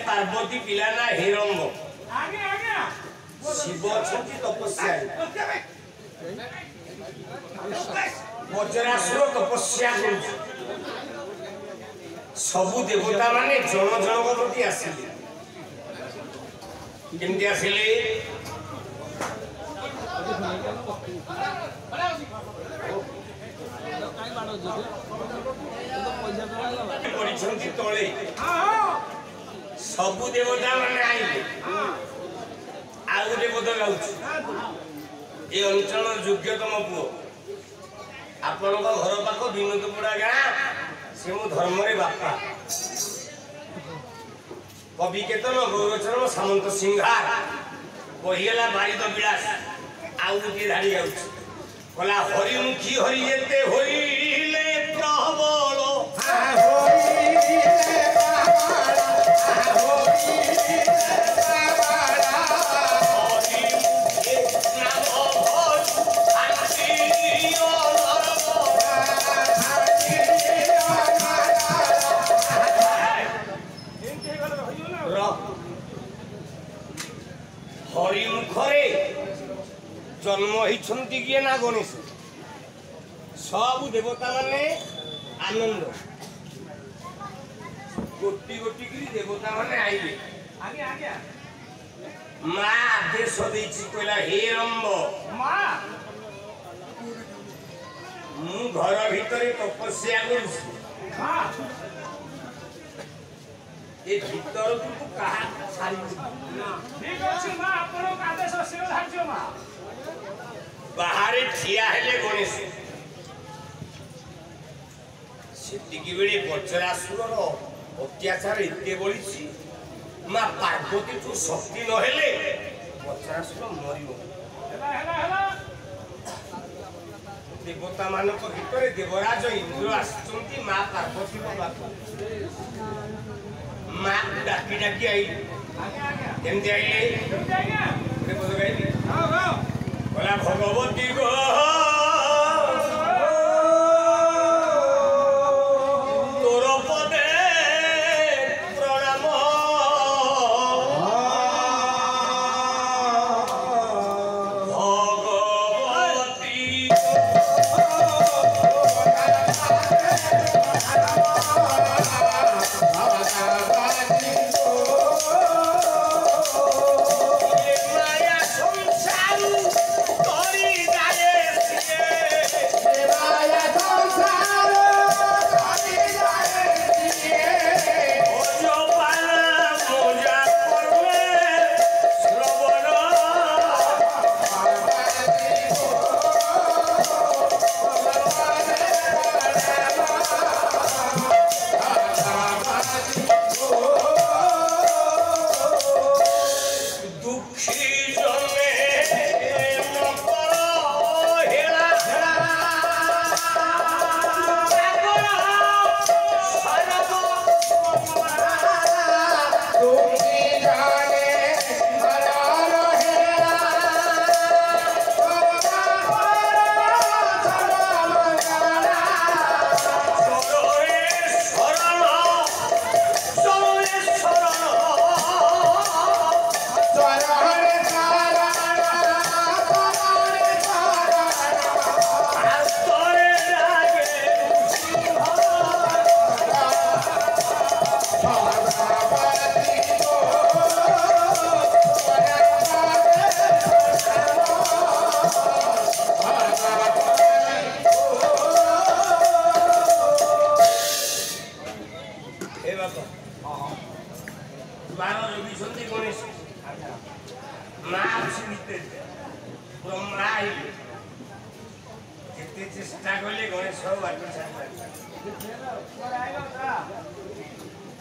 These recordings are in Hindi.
पार्वती पिला ना हिरंब शिव छंती तपस्या वज्रासुर तपस्या सबु देवता माने जन जनक प्रति आसिले केमती आसिले तले सबु देवता माने आइले आ गोटे पद गाउछ ए अंचल योग्यतम पुओ आपण घर पाख विनोदपुरा गाँ से मो धर्म रे बापा कवि केतन गौरचरण सामंत सिंहार बहिला बारिद विलास आउ गोटे धाड़ी गाउछ कला हरिमुखी हरि जेते हरिले प्रबल हरिमुखरे जन्म होती किए ना गणेश सब देवता माने आनंद गोटी गोटी की देवता माने आइले आगे आगे माँ आदेश देछि कहला हे रंब माँ मु घर भीतर तपस्या करूछि माँ ए भीतर को कहा सारी ठीक अछि माँ आपन आदेश शिव धार्य माँ बाहर ठिया हेले गणेश सेतिकी बेले वज्रासुरर अत्याचार एते बळिछि माँ पार्वती तू शक्ति न हेले वज्रासुर मरिबो देवता मानक भितर देवराज इंद्र आसचंती माँ पार्वती बाबा माँ डाकी डाकी आई केमती आइले बोला भगवती गो तोर पदे प्रणाम भगवती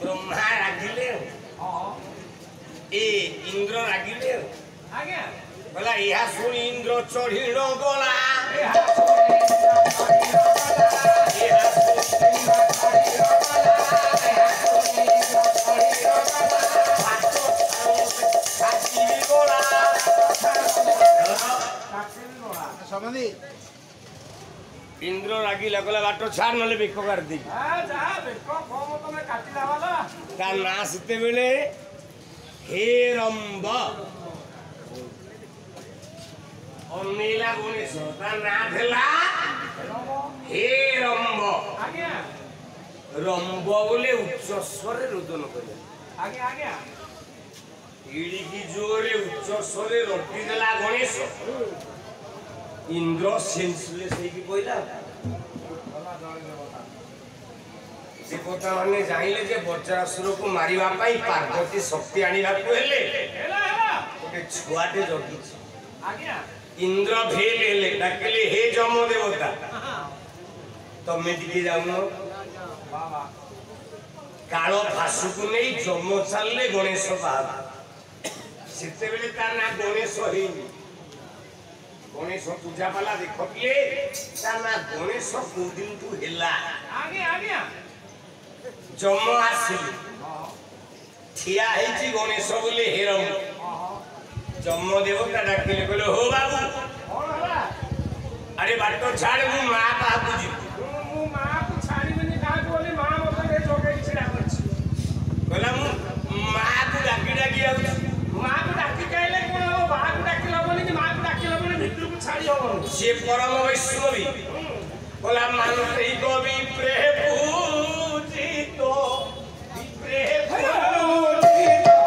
ब्रह्मा रागिले ए इंद्र रागिले आज्ञा बोला यह सुन इंद्र चढ़िण गला इंद्र रागिला कहला बाट छाड़ नले बेक काट दे ता ना सेते बेले हेरंब अनेला गणेश ता ना थेला हेरंब रंब बोले उच्च स्वरे रोदन करे आगे आगे इडी की जोरे उच्च स्वरे रोटी देला गणेश इंद्र सेंसलेस हेकी कोइला से कोता माने जाइले जे वज्रासुर को मारिबा पाई पार्वती शक्ति आनिबा को हेले ओके छुआटे जगी आज्ञा इंद्र भेल हेले डाकले हे जम देवता तमे दिके जाउनो बाबा कालो फासु को नै जम चालले गणेश बाबा सेते बेले तार ना गणेश हेनी गणेश पूजा वाला देखले तार ना गणेश को दिन तू हेला आगे आगे जम आसिली ठिया हेची गणेश बोले हेरम जम देवता डाकले कहले हो बाबू अरे बाटो छाड़ मु मां बाबू जी मु मां को छाड़ी बनी का बोले मां मते जोगे छिड़ा करछि कहला मु मां को डाकी आउ मां को डाकी कहले कोन हो बा को डाकी लबनी कि मां को डाकी लबनी भितर को छाड़ी हो से परम वैष्णवी बोला मानते ही गोवी प्रेम पूजितो प्रेम पूजितो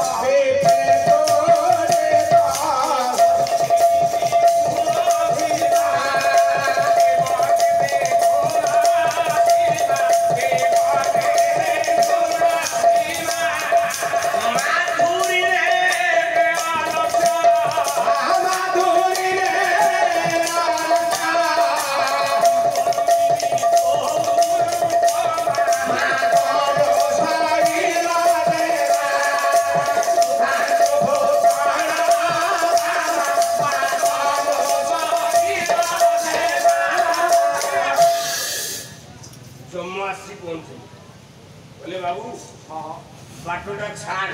बोले बाबू बाटोटा छाड़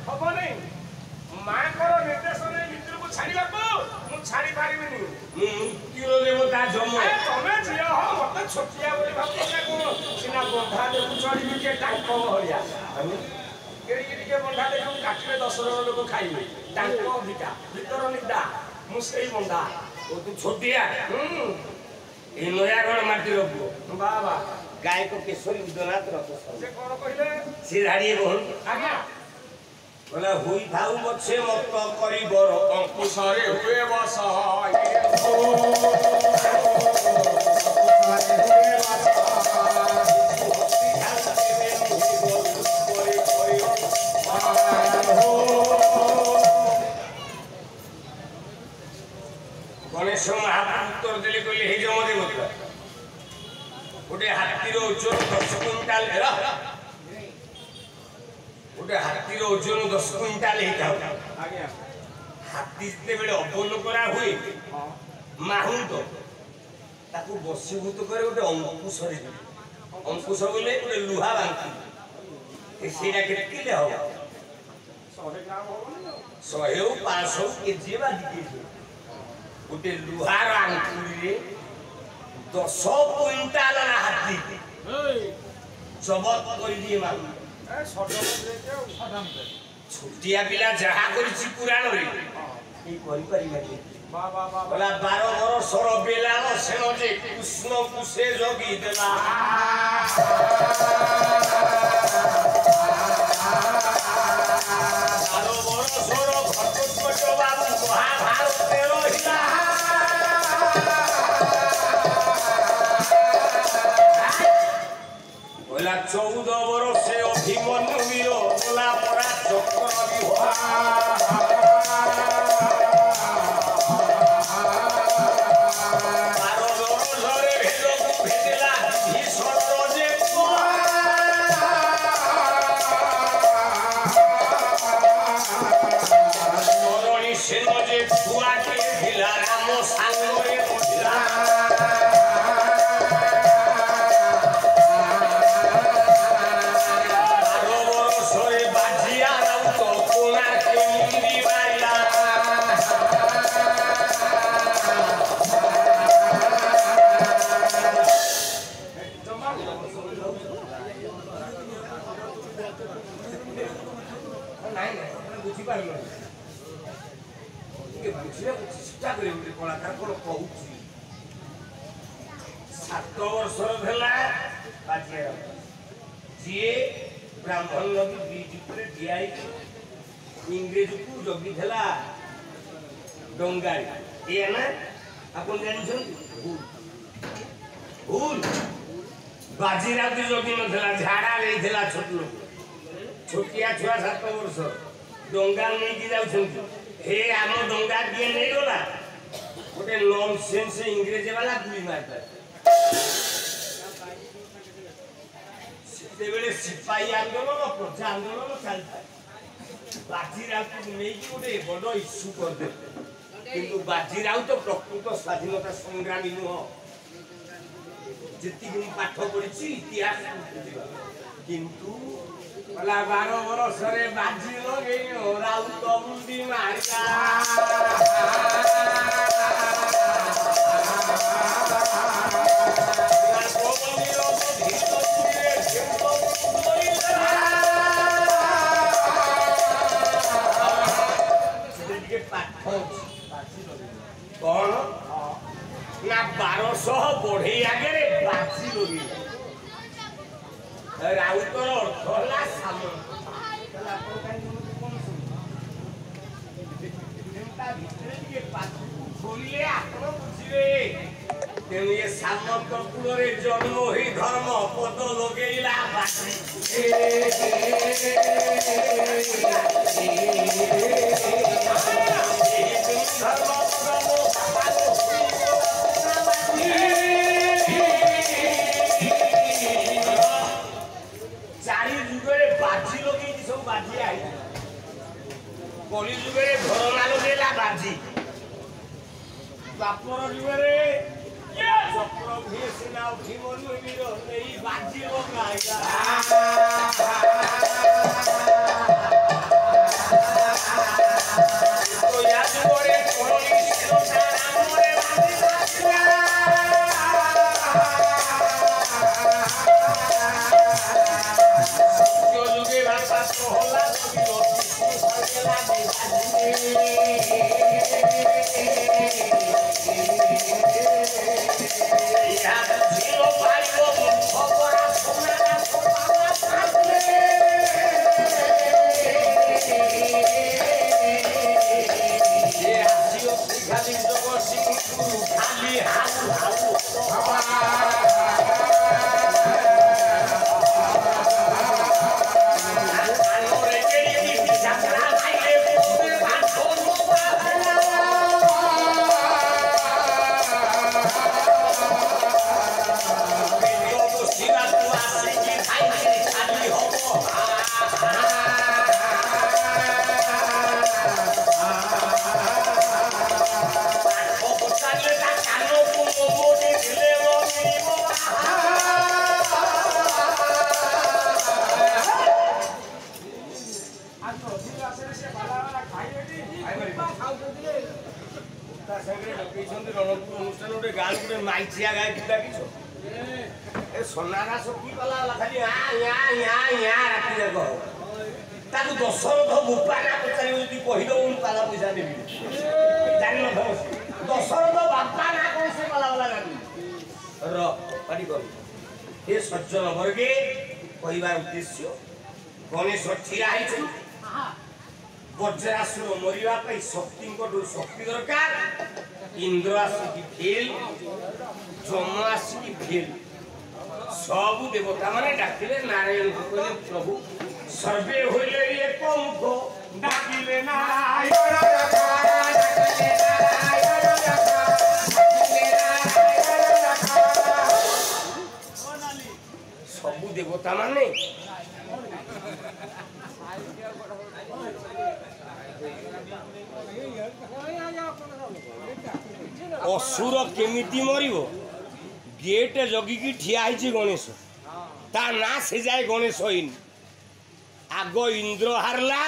हबो नहीं मां करो निर्देशन मित्र को छाड़ी बाबू मु छाड़ी पारिबिनी किलो देवता जम तमे जिया हो मते छोटिया बोली बाबू के को सिना बंधा दे चढ़ी के टांको हरिया केड़ी केड़ी के बंधा दे हम काटले 10 जन लोग खाइबे टांको भिका भीतर निदा मु सेई बंधा ओ तू छोटिया ए नयागढ़ माटी रखबो बाबा गाय को केशरी उदनाथ रथ से कोन कहिले सिरहाड़ी बोल आज्ञा बोला हुई भाउ मछे मत करी बर अंकुशरे हुए बस गणेश महापुत्र देले कहले हे जम देवता गोटे हाथीर ओजन 10 क्विंटाल गोटे हाथीर ओजन 10 क्विंटाल हाथी जिते बेले अबोल करा हुए माहुंत ताकू बसीभूत करे गोटे अंकुश बोले गोटे लुहा बांकी सेटा केते हो 100 500 केजी बा दिके गोटे लुहार आंकुरी 10 क्विंटाल हाथी जबत कर दिए मान छोटिया पिला जहा करिछि पुराण रे ई करि परिबा बोला 12 वर्षर बेलाल सेन जे कृष्ण कुसे जोगी देला 12 वर्षर भटक बाबू महाभारत रहिला बोला 14 वर्ष से अभिमन्यु वीर बोला परा चक्र विवाह 12 वर्षरे भेदକୁ भेदिला भीषण जे मरणी सेन जे छुआ के भिला राम सांगरे उठिला पारल ये बुझिया चेष्टा करे गोटे कलाकार कोन कहूची 7 वर्षर भेला बाजिया जे ब्राह्मण लोग बीज पर दियाई इंग्रेज को जगी थला डोंगाई ये ना अपन जानछन भूल बाजीराव जगी नथला झाड़ा लेथला छोट लोग छोटिया छुआ 7 वर्ष डोंगा नहीं की जाउछन हे आम डोंगा दिए नहीं गला गोटे नॉनसेंस इंग्रेज वाला गुली मारता सेबेले सिपाही आंदोलन प्रजा आंदोलन चलता बाजीराव को नहीं गोटे बड़ इश्यू कर दे किंतु बाजीराव तो प्रकृत स्वाधीनता संग्रामी नुह जितनी पाठ पढ़ी इतिहास किंतु वाला 12 वर्ष रे बाजी लगे राउत मुंडी मारिया कौन ना 1200 बढ़े आगे बाजी लगी राउतर अर्थ होला सामंत ताला अपन काई कोन सुनता भितरे के पाछ खोलिले आपण बुझिबे तेनु ये सामंत कुलरे जन्म होई धर्म पद लगेइला बाजी धर्म बाजी लगे सब बाजी आई कली जुगे घरमा लगेला बाजी बापर जुगे चक्र भेसना भीमन वीर नहीं बाजी लगाइला तो याद करे कोनी सिरोटा नाम रे बाजी होला माइचिया गाय किता किछो ए सोनारा सकी वाला खाली या राती देखो ताकू दशरथ बुपाना पचारि जदी कहि दो उन पाला पैसा देबी जानि न दशरथ बापा ना कोन से वाला गानी र पाडी कर ए सज्जन वर्गे कहिबार उद्देश्य गणेश ठिया आइछ वज्रासुर मरिवा पई शक्ति को शक्ति दरकार इंद्र आसिकी फेल जम आसिकी फेल सब देवता माने डाकिले नारायण को कहले प्रभु सर्वे होइले एक मुख डाकिले नारायण सब देवता माने असुर केमिति मरिबो गेट जगिकी ठिया आइछि गणेश ता ना से जाए गणेश होइन आग इंद्र हारला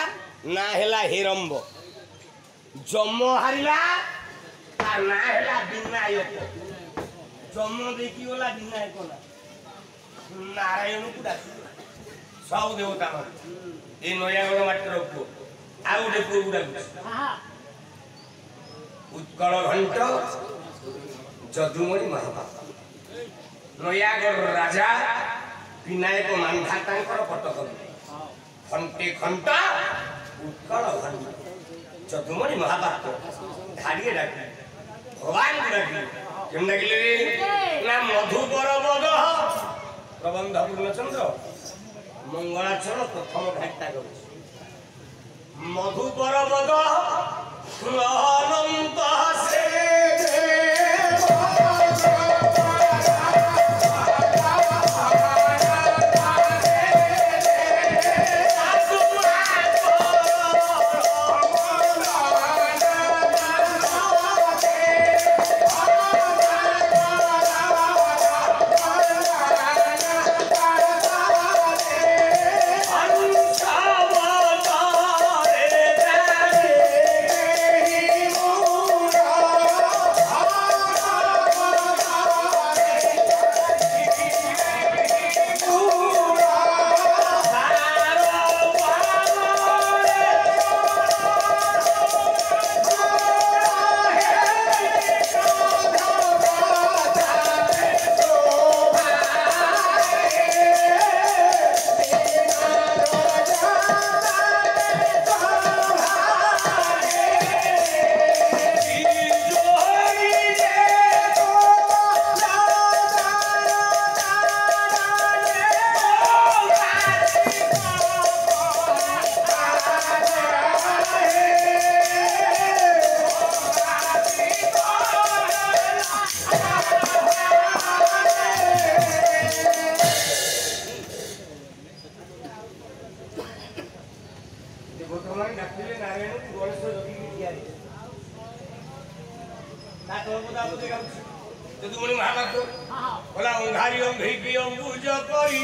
ना हेला हेरंब जम हारिला ता ना हेला विनायक जम देखी वाला विनायक ना नारायण को डाक सब देवता मान ए नयागढ़ माटर को ଆଉ ଗୋଟେ ପୁଅକୁ ଡାକୁଛି ଉତ୍କଳ ଘଣ୍ଟ ଯଦୁମଣି ମହାପାତ୍ର ନୟାଗଡ଼ ରାଜା ବିନାୟକ ମାନ୍ଧା ତାଙ୍କର କଟକ ଘଣ୍ଟେ ଘଣ୍ଟ ଉତ୍କଳ ଘଣ୍ଟ ଯଦୁମଣି ମହାପାତ୍ର ଧାଡ଼ିଏ ଡାକିଲେ ଭଗବାନଙ୍କୁ ଡାକିଲେ କେମିତି ଡାକିଲେ ନା ମଧୁବର ବଦ ପ୍ରବନ୍ଧ ପୂର୍ଣ୍ଣଚନ୍ଦ୍ର ମଙ୍ଗଳାଚରଣ ପ୍ରଥମ ଘାଟଟା କରୁଛି ମଧୁବର ବଦ ଅନନ୍ତ ସେ যদুমণি মহাপাত্র বলা অঙ্ঘারি অঙ্ঘ্রিপি অম্বুজ করি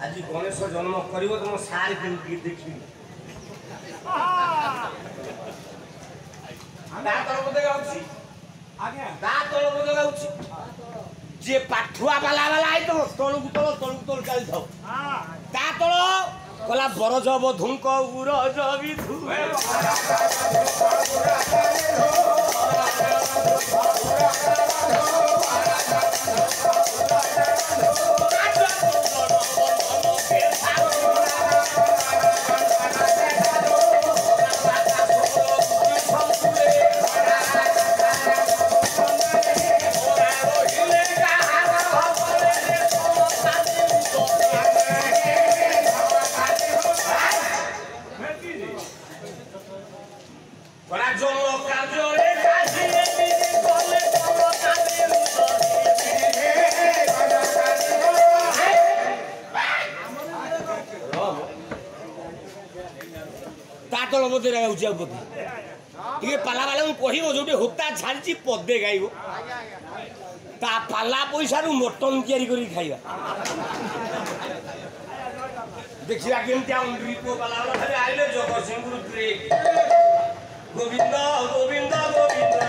आज गणेश जन्म कर तुम सार के देखी जे पाठुआ बाला बाला आई तो तलू तल चल जाओ ता तल कला बरज बधुंक उरज विधु पाला बाला कह जो होता छाड़ी पदे गाइब ता पाला पैसा मटन तैयारी खाइबा देखिया केमती पाला बाला आइले जगतसिंहपुर गोविंद गोविंद गोविंद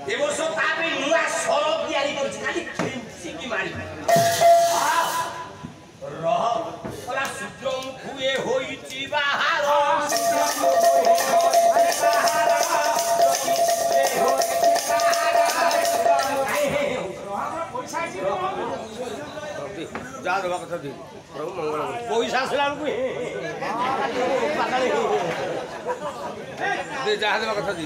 ए वर्ष जा देवा कथा दे प्रभु मंगल पैसा आसला बेलू दे जा देवा कथा दे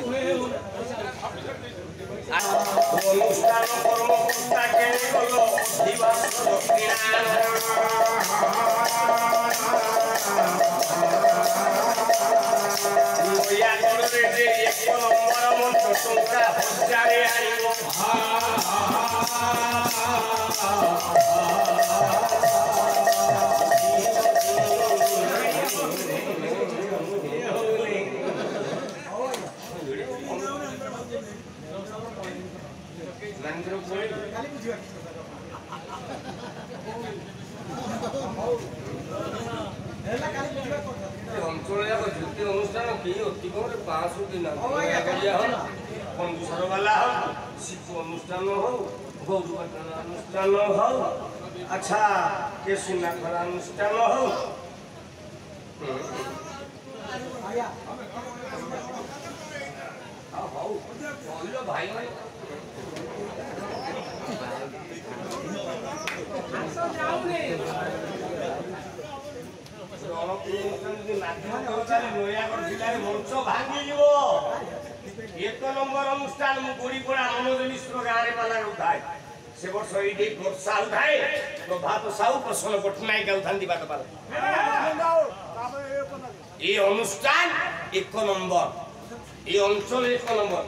অনুষ্ঠান কর্মকর্তা কে হলো দিবস দক্ষিণা লইয়া গলরে যে এক নম্বর মন্ত্র সংখ্যা হজারে আনিব অঞ্চলে জ্যোতি অনুষ্ঠান কি অতি কমে 500 দিন বন্ধুসর বালা হোক শিশু অনুষ্ঠান হোক গৌর পাটনা অনুষ্ঠান হোক আচ্ছা কেশিনা খরা অনুষ্ঠান হোক ভাই ভাই মঞ্চ ভাঙিଯିବ ଏକ ନମ୍ବର ଅନୁଷ୍ଠାନ ମୁଁ ଗୁଡିପଡା ମନୋଜ ମିଶ୍ର ଗାଁରେ ପାଲା ଉଠାଏ ସେ ବର୍ଷ ଏଇଠି ବର୍ଷା ଉଠାଏ ପ୍ରଭାତ ସାହୁ ପ୍ରସନ୍ନ ପଟ୍ଟନାୟକ ଗାଉଥାନ୍ତି ବାଟ ପାଲା ଏ ଅନୁଷ୍ଠାନ ଏକ ନମ୍ବର ଏ ଅଞ୍ଚଳ ଏକ ନମ୍ବର